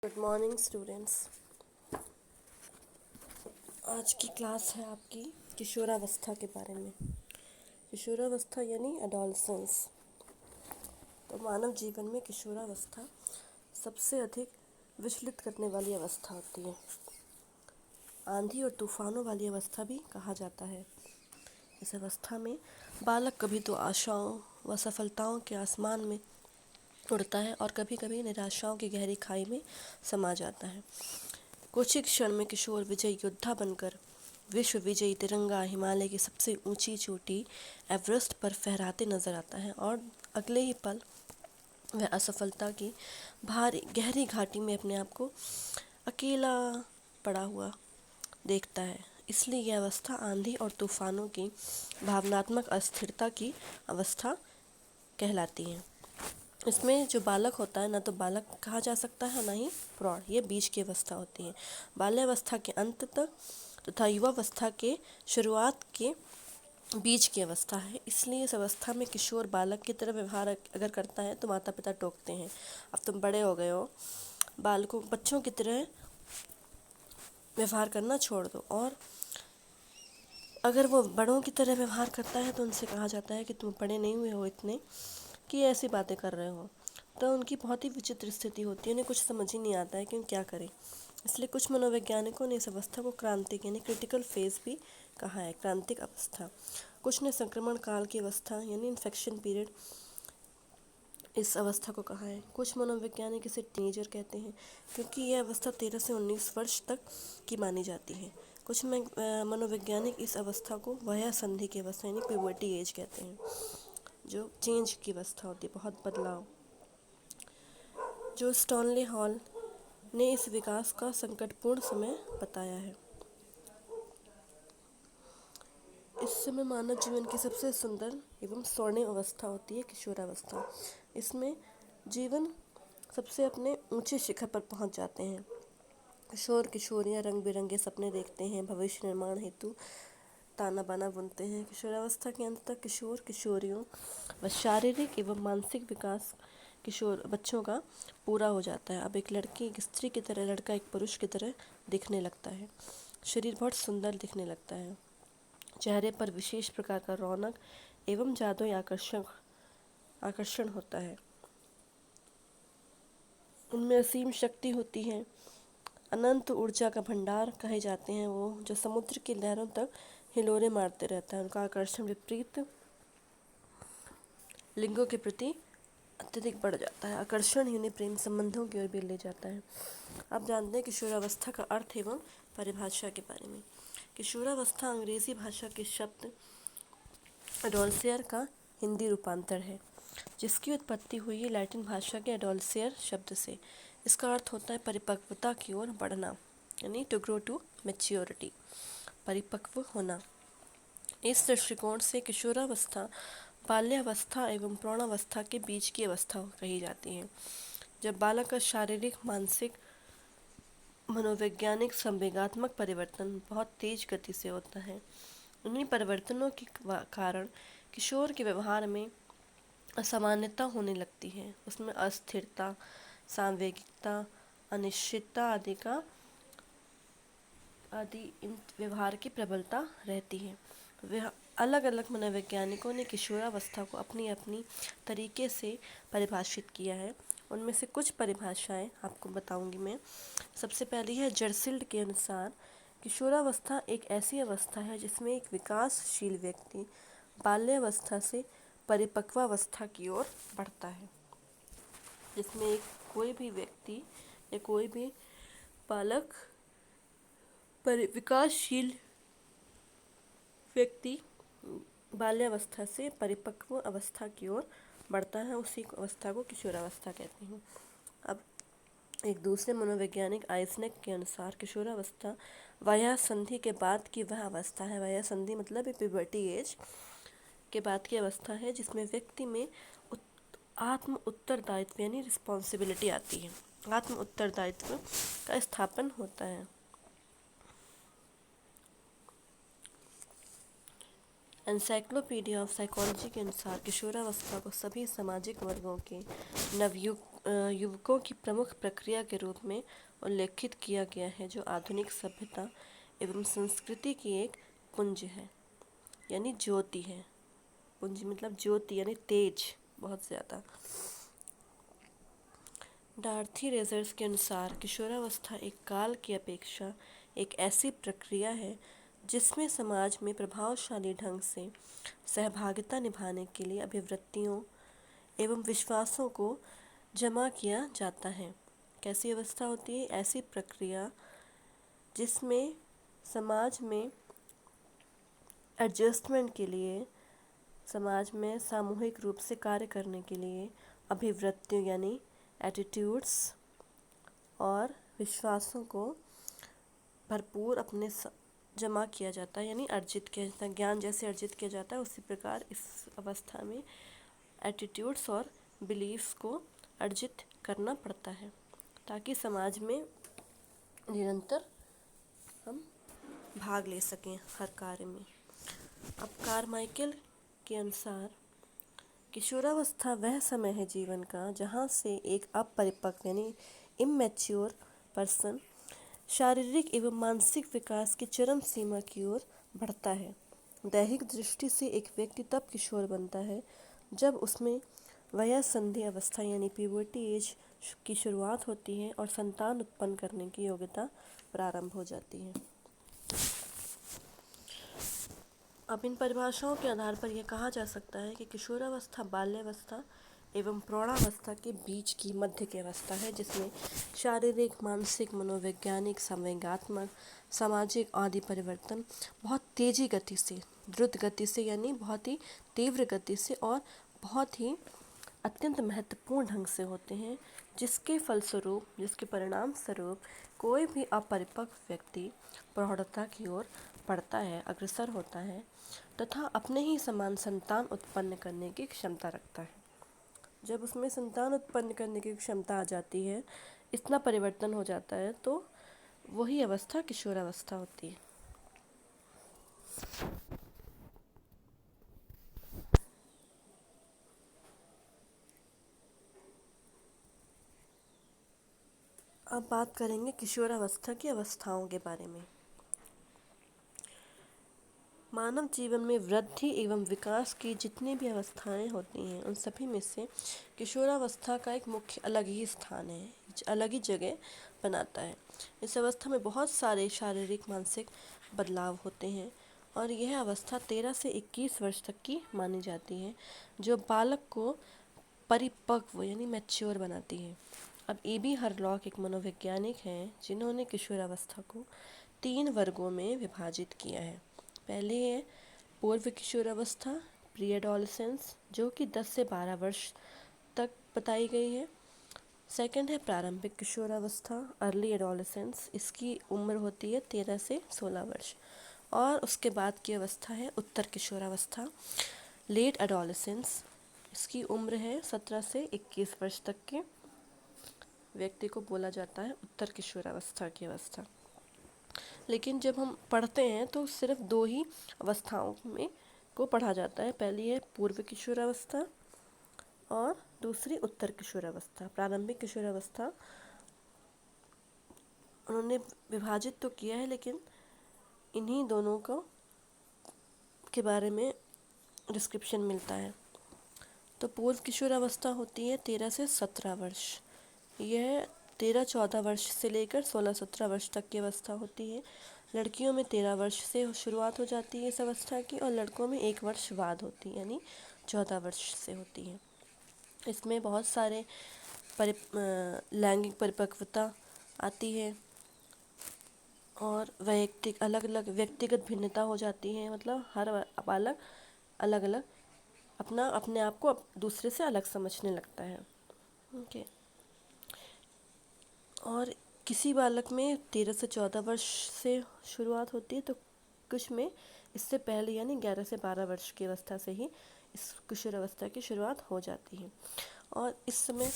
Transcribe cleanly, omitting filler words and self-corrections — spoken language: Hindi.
Good morning students. आज की क्लास है आपकी किशोरावस्था के बारे में। किशोरावस्था यानी एडोलसेंस। तो मानव जीवन में किशोरावस्था सबसे अधिक विचलित करने वाली अवस्था होती है। आंधी और तूफानों वाली अवस्था भी कहा जाता है। इस अवस्था में बालक कभी तो आशाओं व सफलताओं के आसमान में उड़ता है और कभी कभी निराशाओं की गहरी खाई में समा जाता है। कुछ ही क्षण में किशोर विजयी योद्धा बनकर विश्व विजयी तिरंगा हिमालय की सबसे ऊंची चोटी एवरेस्ट पर फहराते नजर आता है और अगले ही पल वह असफलता की भारी गहरी घाटी में अपने आप को अकेला पड़ा हुआ देखता है। इसलिए यह अवस्था आंधी और तूफानों की भावनात्मक अस्थिरता की अवस्था कहलाती है। इसमें जो बालक होता है ना तो बालक कहा जा सकता है ना ही प्रौढ़, ये बीच की अवस्था होती है। बाल्यावस्था के अंत तक तथा युवावस्था के शुरुआत के बीच की अवस्था है। इसलिए इस अवस्था में किशोर बालक की तरह व्यवहार अगर करता है तो माता पिता टोकते हैं, अब तुम बड़े हो गए हो, बच्चों की तरह व्यवहार करना छोड़ दो। और अगर वो बड़ों की तरह व्यवहार करता है तो उनसे कहा जाता है कि तुम बड़े नहीं हुए हो इतने कि ऐसी बातें कर रहे हो। तो उनकी बहुत ही विचित्र स्थिति होती है, उन्हें कुछ समझ ही नहीं आता है कि क्या करें। इसलिए कुछ मनोवैज्ञानिकों ने इस अवस्था को क्रांतिक यानी क्रिटिकल फेज भी कहा है, क्रांतिक अवस्था। कुछ ने संक्रमण काल की अवस्था यानी इन्फेक्शन पीरियड इस अवस्था को कहा है। कुछ मनोवैज्ञानिक इसे टीनेजर कहते हैं क्योंकि यह अवस्था 13 से 19 वर्ष तक की मानी जाती है। कुछ मनोवैज्ञानिक इस अवस्था को वया संधि की अवस्था यानी प्यूबर्टी एज कहते हैं, जो चेंज की अवस्था होती है, बहुत बदलाव। जो स्टॉनले हॉल ने इस विकास का संकटपूर्ण समय बताया है। इस समय मानव जीवन की सबसे सुंदर एवं स्वर्णिम अवस्था होती है किशोरावस्था। इसमें जीवन सबसे अपने ऊंचे शिखर पर पहुंच जाते हैं। किशोर किशोरियां रंग बिरंगे सपने देखते हैं, भविष्य निर्माण हेतु ताना बाना बुनते हैं। किशोरावस्था के अंत तक किशोर किशोरियों व शारीरिक एवं मानसिक विकास किशोर बच्चों का पूरा हो जाता है। अब एक लड़की एक स्त्री की तरह, लड़का एक पुरुष की तरह दिखने लगता है। शरीर बहुत सुंदर दिखने लगता है। चेहरे पर विशेष प्रकार का रौनक एवं जादुई आकर्षण होता है। उनमें असीम शक्ति होती है। अनंत ऊर्जा का भंडार कहे जाते हैं वो, जो समुद्र की लहरों तक हिलोरे मारते रहता है। उनका आकर्षण विपरीत लिंगों के प्रति अत्यधिक बढ़ जाता है। आकर्षण ही उन्हें प्रेम संबंधों की ओर भी ले जाता है। अब जानते हैं किशोरावस्था का अर्थ एवं परिभाषा के बारे में। किशोरावस्था अंग्रेजी भाषा के शब्द एडोलसेयर का हिंदी रूपांतर है, जिसकी उत्पत्ति हुई है लैटिन भाषा के एडोलसेयर शब्द से। इसका अर्थ होता है परिपक्वता की ओर बढ़ना, यानी टू ग्रो टू मैच्योरिटी, परिपक्व होना। इस दृष्टिकोण से किशोरावस्था बाल्यावस्था एवं प्रौढ़ावस्था के बीच की अवस्था कही जाती है, जब बालक का शारीरिक, मानसिक, मनोवैज्ञानिक, संवेगात्मक परिवर्तन बहुत तेज गति से होता है। उन्हीं परिवर्तनों के कारण किशोर के व्यवहार में असामान्यता होने लगती है। उसमें अस्थिरता, सांवेगिकता, अनिश्चितता आदि इन व्यवहार की प्रबलता रहती है। वह अलग अलग मनोवैज्ञानिकों ने किशोरावस्था को अपनी अपनी तरीके से परिभाषित किया है। उनमें से कुछ परिभाषाएं आपको बताऊंगी मैं। सबसे पहली है जर्सिल्ड के अनुसार, किशोरावस्था एक ऐसी अवस्था है जिसमें एक विकासशील व्यक्ति बाल्यावस्था से परिपक्वावस्था की ओर बढ़ता है। जिसमें कोई भी व्यक्ति या कोई भी बालक विकासशील व्यक्ति बाल्यावस्था से परिपक्व अवस्था की ओर बढ़ता है, उसी अवस्था को किशोरावस्था कहते हैं। अब एक दूसरे मनोवैज्ञानिक आइजनेक के अनुसार किशोरावस्था वया संधि के बाद की वह अवस्था है। वया संधि मतलब प्यूबर्टी एज के बाद की अवस्था है, जिसमें व्यक्ति में आत्म उत्तरदायित्व यानी रिस्पॉन्सिबिलिटी आती है। आत्म उत्तरदायित्व का स्थापन होता है। एनसाइक्लोपीडिया ऑफ साइकोलॉजी के अनुसार किशोरावस्था को सभी सामाजिक वर्गों के नवयुग युवकों की प्रमुख प्रक्रिया के रूप में उल्लेखित किया गया है, जो आधुनिक सभ्यता एवं संस्कृति की एक पुंज है, यानी ज्योति है। पुंज मतलब ज्योति यानी तेज, बहुत ज़्यादा। डॉर्थी रेजर्स के अनुसार किशोरावस्था एक काल की अपेक्षा एक ऐसी प्रक्रिया है जिसमें समाज में प्रभावशाली ढंग से सहभागिता निभाने के लिए अभिवृत्तियों एवं विश्वासों को जमा किया जाता है। कैसी अवस्था होती है? ऐसी प्रक्रिया जिसमें समाज में एडजस्टमेंट के लिए, समाज में सामूहिक रूप से कार्य करने के लिए अभिवृत्तियों यानी एटीट्यूड्स और विश्वासों को भरपूर अपने जमा किया जाता है, यानी अर्जित किया जाता है। ज्ञान जैसे अर्जित किया जाता है उसी प्रकार इस अवस्था में एटीट्यूड्स और बिलीफ्स को अर्जित करना पड़ता है, ताकि समाज में निरंतर हम भाग ले सकें हर कार्य में। अब कारमाइकेल के अनुसार किशोरावस्था वह समय है जीवन का जहाँ से एक अपरिपक्व यानी इमैच्योर पर्सन शारीरिक एवं मानसिक विकास की चरम सीमा की ओर बढ़ता है। दैहिक दृष्टि से एक व्यक्ति तब किशोर बनता है जब उसमें वयस्संधि अवस्था यानी प्यूबर्टी एज की शुरुआत होती है और संतान उत्पन्न करने की योग्यता प्रारंभ हो जाती है। अब इन परिभाषाओं के आधार पर यह कहा जा सकता है कि किशोरावस्था बाल्यावस्था एवं प्रौढ़ावस्था के बीच की मध्य की अवस्था है, जिसमें शारीरिक, मानसिक, मनोवैज्ञानिक, संवेगात्मक, सामाजिक आदि परिवर्तन बहुत तेजी गति से, द्रुत गति से यानी बहुत ही तीव्र गति से और बहुत ही अत्यंत महत्वपूर्ण ढंग से होते हैं, जिसके फलस्वरूप, जिसके परिणाम स्वरूप कोई भी अपरिपक्व व्यक्ति प्रौढ़ता की ओर बढ़ता है, अग्रसर होता है तथा अपने ही समान संतान उत्पन्न करने की क्षमता रखता है। जब उसमें संतान उत्पन्न करने की क्षमता आ जाती है, इतना परिवर्तन हो जाता है, तो वही अवस्था किशोरावस्था होती है। अब बात करेंगे किशोरावस्था की अवस्थाओं के बारे में। मानव जीवन में वृद्धि एवं विकास की जितनी भी अवस्थाएं होती हैं, उन सभी में से किशोरावस्था का एक मुख्य अलग ही स्थान है, अलग ही जगह बनाता है। इस अवस्था में बहुत सारे शारीरिक, मानसिक बदलाव होते हैं और यह अवस्था 13 से 21 वर्ष तक की मानी जाती है, जो बालक को परिपक्व यानी मैच्योर बनाती है। अब ए.बी. हरलॉक एक मनोवैज्ञानिक हैं जिन्होंने किशोरावस्था को 3 वर्गों में विभाजित किया है। पहले है पूर्व किशोरावस्था, प्री एडोलेसेंस, जो कि 10 से 12 वर्ष तक बताई गई है। सेकंड है प्रारंभिक किशोरावस्था, अर्ली एडोलेसेंस, इसकी उम्र होती है 13 से 16 वर्ष। और उसके बाद की अवस्था है उत्तर किशोरावस्था, लेट एडोलेसेंस, इसकी उम्र है 17 से 21 वर्ष तक के व्यक्ति को बोला जाता है उत्तर किशोरावस्था की अवस्था। लेकिन जब हम पढ़ते हैं तो सिर्फ 2 ही अवस्थाओं में को पढ़ा जाता है। पहली है पूर्व किशोरावस्था और दूसरी उत्तर किशोरावस्था। प्रारंभिक किशोरावस्था उन्होंने विभाजित तो किया है, लेकिन इन्हीं दोनों को के बारे में डिस्क्रिप्शन मिलता है। तो पूर्व किशोरावस्था होती है 13 से 17 वर्ष। यह 13-14 वर्ष से लेकर 16-17 वर्ष तक की अवस्था होती है। लड़कियों में 13 वर्ष से शुरुआत हो जाती है इस अवस्था की, और लड़कों में 1 वर्ष बाद होती है, यानी 14 वर्ष से होती है। इसमें बहुत सारे लैंगिक परिपक्वता आती है और अलग अलग व्यक्तिगत भिन्नता हो जाती है। मतलब हर बालक अलग अलग अपने आप को दूसरे से अलग समझने लगता है। ओके। और किसी बालक में 13 से 14 वर्ष से शुरुआत होती है, तो कुछ में इससे पहले यानी 11 से 12 वर्ष की अवस्था से ही इस किशोरावस्था की शुरुआत हो जाती है। और इस समय